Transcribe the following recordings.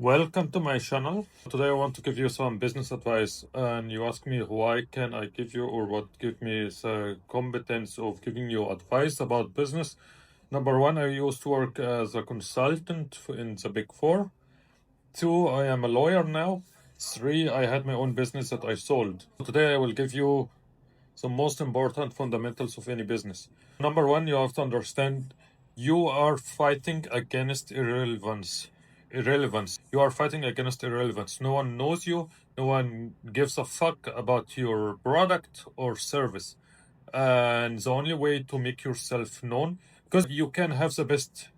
Welcome to my channel. Today I want to give you some business advice, and you ask me why can I give you or what give me the competence of giving you advice about business. Number one, I used to work as a consultant in the Big Four. Two, I am a lawyer now. Three, I had my own business that I sold. Today I will give you the most important fundamentals of any business. Number one, you have to understand you are fighting against irrelevance. You are fighting against irrelevance. No one knows you. No one gives a fuck about your product or service. And the only way to make yourself known, because you can have the best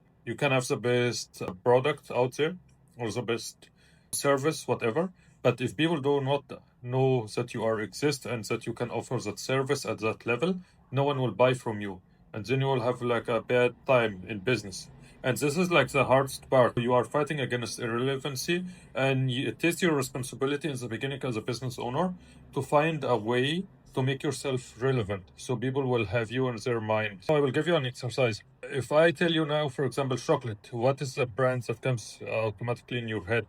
product out there or the best service, whatever. But if people do not know that you are exist and that you can offer that service at that level, no one will buy from you, and then you will have like a bad time in business. And this is like the hardest part. You are fighting against irrelevancy, and it is your responsibility in the beginning as a business owner to find a way to make yourself relevant so people will have you in their mind. So I will give you an exercise. If I tell you now, for example, chocolate, what is the brand that comes automatically in your head?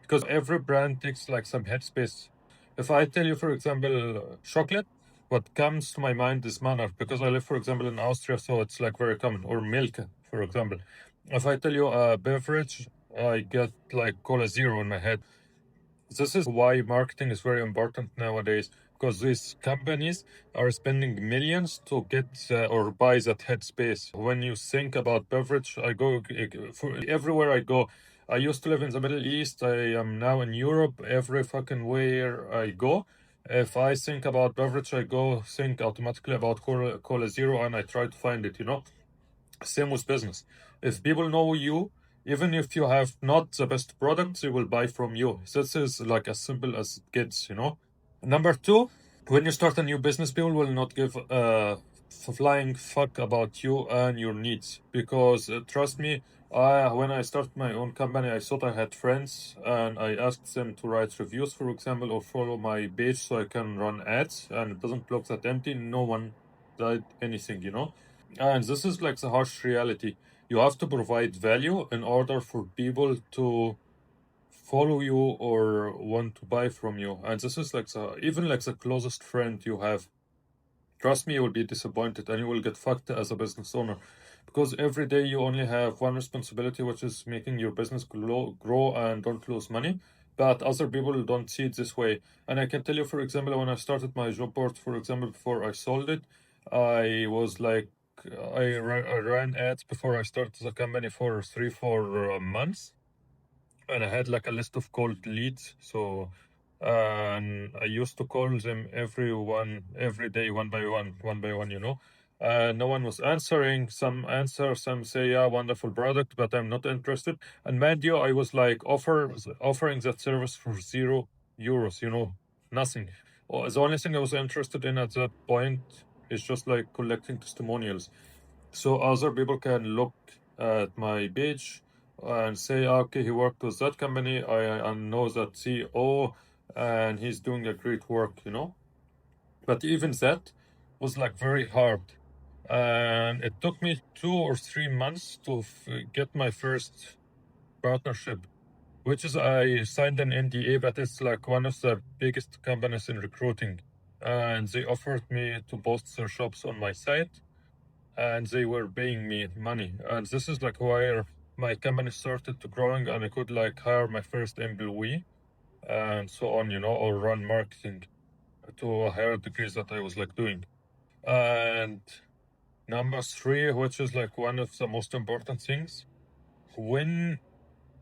Because every brand takes like some headspace. If I tell you, for example, chocolate, what comes to my mind is Monarch, because I live, for example, in Austria, so it's like very common. Or milk, for example. If I tell you a beverage, I get like Cola Zero in my head. This is why marketing is very important nowadays, because these companies are spending millions to get or buy that headspace. When you think about beverage, I go for everywhere I go. I used to live in the Middle East. I am now in Europe. Every fucking where I go, if I think about beverage, I go think automatically about Cola Zero, and I try to find it. Same with business. If people know you, even if you have not the best product, they will buy from you. This is like as simple as it gets. Number two, when you start a new business, people will not give a flying fuck about you and your needs. Because trust me, when I started my own company, I thought I had friends and I asked them to write reviews, for example, or follow my page so I can run ads and it doesn't look that empty. No one did anything. And this is like the harsh reality. You have to provide value in order for people to follow you or want to buy from you. And this is like even like the closest friend you have. Trust me, you will be disappointed and you will get fucked as a business owner. Because every day you only have one responsibility, which is making your business grow and don't lose money. But other people don't see it this way. And I can tell you, for example, when I started my job board, for example, before I sold it, I was like, I ran ads before I started the company for 3-4 months, and I had like a list of cold leads. So, and I used to call them every day, one by one. No one was answering. Some answer, some say, yeah, wonderful product, but I'm not interested. And mind you, I was like offering that service for €0, nothing. The only thing I was interested in at that point is just like collecting testimonials. So other people can look at my page and say, okay, he worked with that company. I know that CEO and he's doing a great work. But even that was like very hard. And it took me 2 or 3 months to get my first partnership, which is I signed an NDA, but it's like one of the biggest companies in recruiting. And they offered me to post their shops on my site, and they were paying me money. And this is like where my company started to growing, and I could like hire my first employee and so on, or run marketing to a higher degree that I was like doing. And number three, which is like one of the most important things, when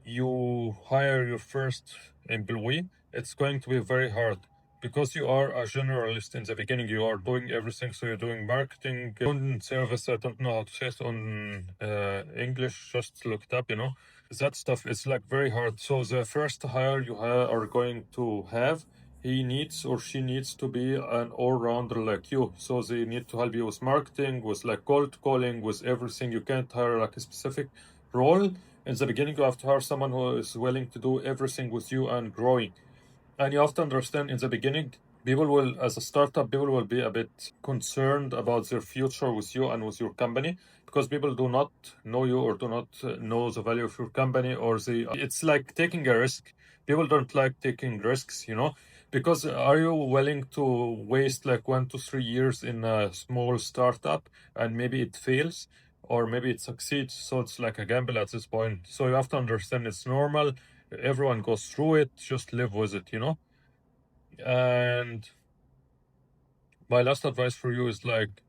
you hire your first employee, it's going to be very hard because you are a generalist in the beginning. You are doing everything. So you're doing marketing, own service. I don't know how to say it on English. Just look it up. That stuff is like very hard. So the first hire you are going to have, he needs or she needs to be an all-rounder like you. So they need to help you with marketing, with like cold calling, with everything. You can't hire like a specific role. In the beginning, you have to hire someone who is willing to do everything with you and growing. And you have to understand in the beginning, people will, as a startup, people will be a bit concerned about their future with you and with your company, because people do not know you or do not know the value of your company, or it's like taking a risk. People don't like taking risks, because are you willing to waste like 1 to 3 years in a small startup and maybe it fails or maybe it succeeds? So it's like a gamble at this point. So you have to understand it's normal. Everyone goes through it. Just live with it. And my last advice for you is like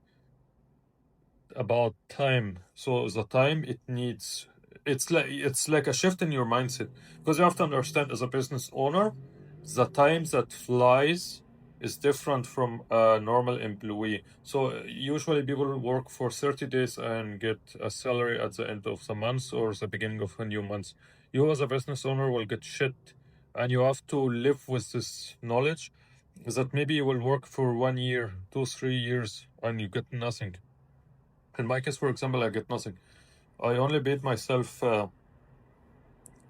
about time. So the time it needs, it's like a shift in your mindset, because you have to understand, as a business owner, the time that flies is different from a normal employee. So usually people work for 30 days and get a salary at the end of the month or the beginning of a new month. You as a business owner will get shit, and you have to live with this knowledge that maybe you will work for 1 year, 2, 3 years, and you get nothing. In my case, for example, I get nothing. I only paid myself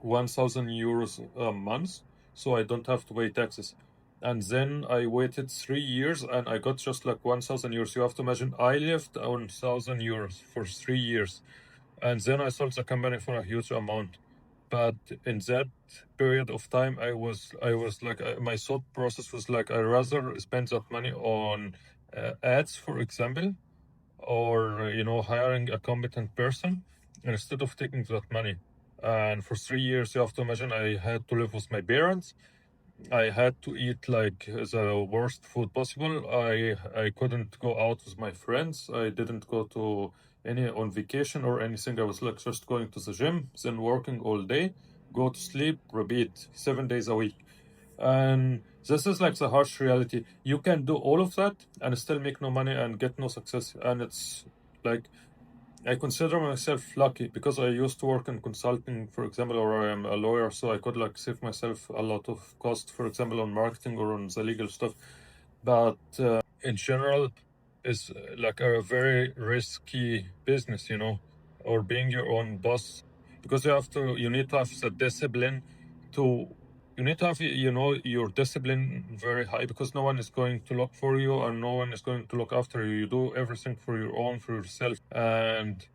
1,000 euros a month, so I don't have to pay taxes. And then I waited 3 years and I got just like 1,000 euros. You have to imagine I lived on 1,000 euros for 3 years. And then I sold the company for a huge amount. But in that period of time, I was like, my thought process was like, I rather spend that money on ads, for example, or hiring a competent person instead of taking that money. And for 3 years, you have to imagine, I had to live with my parents. I had to eat like the worst food possible. I couldn't go out with my friends. I didn't go to any on vacation or anything. I was like just going to the gym, then working all day, go to sleep, repeat 7 days a week. And this is like the harsh reality. You can do all of that and still make no money and get no success. And it's like, I consider myself lucky because I used to work in consulting, for example, or I am a lawyer, so I could like save myself a lot of cost, for example, on marketing or on the legal stuff. But in general, it's like a very risky business, or being your own boss, because you need to have the discipline to you need to have your discipline very high, because no one is going to look for you and no one is going to look after you. You do everything for yourself. And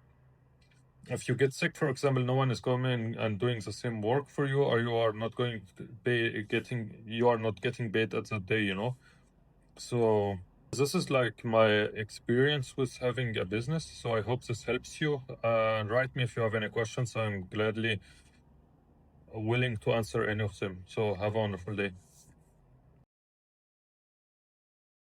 if you get sick, for example, no one is coming and doing the same work for you, or you are not getting paid at that day. So this is like my experience with having a business. So I hope this helps you. Write me if you have any questions. I'm gladly willing to answer any of them. So have a wonderful day.